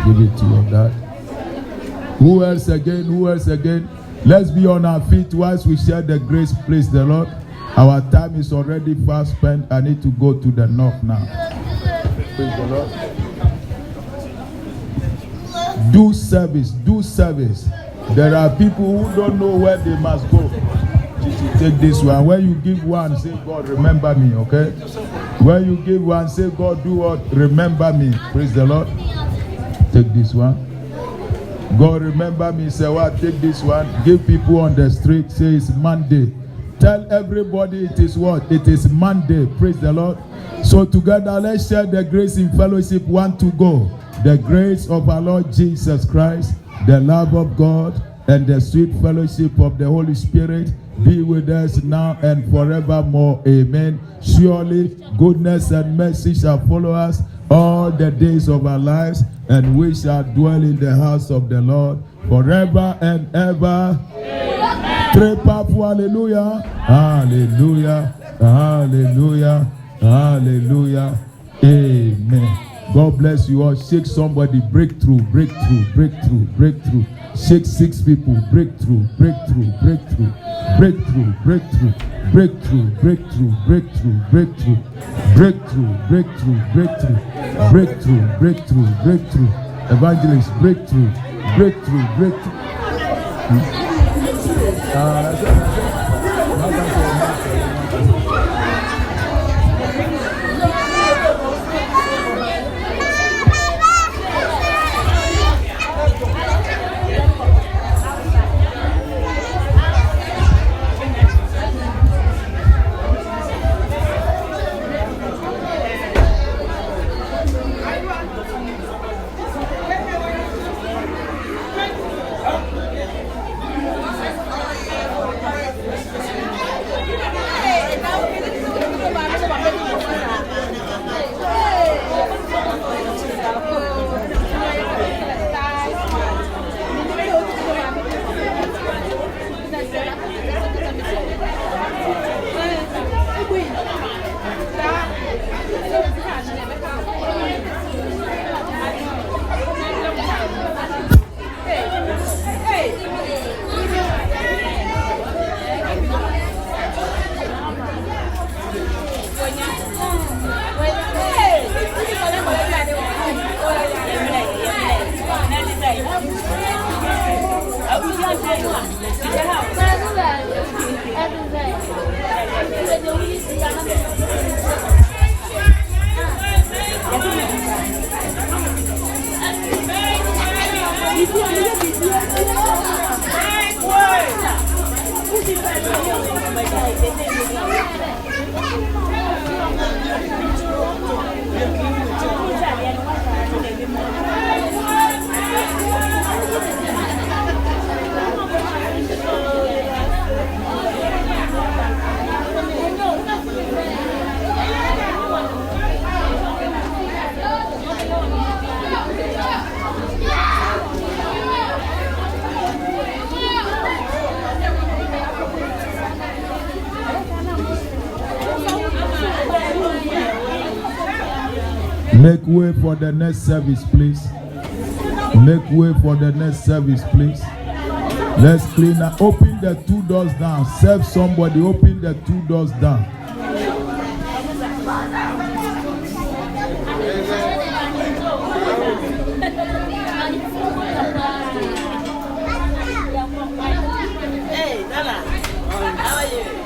Give it to your dad. Who else again? Let's be on our feet whilst we share the grace. Praise the Lord. Our time is already fast spent. I need to go to the north now. Praise the Lord. Do service. There are people who don't know where they must go. Take this one. When you give one, say, God, remember me, okay? When you give one, say, God, do what? Remember me. Praise the Lord. Take this one. God, remember me. Say, what? Take this one. Give people on the street. Say, it's Monday. Tell everybody it is what? It is Monday. Praise the Lord. So together, let's share the grace in fellowship. 1 to go. The grace of our Lord Jesus Christ, the love of God, and the sweet fellowship of the Holy Spirit be with us now and forevermore. Amen. Surely goodness and mercy shall follow us all the days of our lives, and we shall dwell in the house of the Lord forever and ever. Three powerful hallelujah. Hallelujah. Hallelujah. Hallelujah. Amen. God bless you all. Shake somebody. Breakthrough. Shake 6 people. Breakthrough. Evangelist, breakthrough. Make way for the next service, please. Make way for the next service, please. Let's clean up. Open the 2 doors down. Serve somebody. Open the 2 doors down. Hey, Nana. How are you?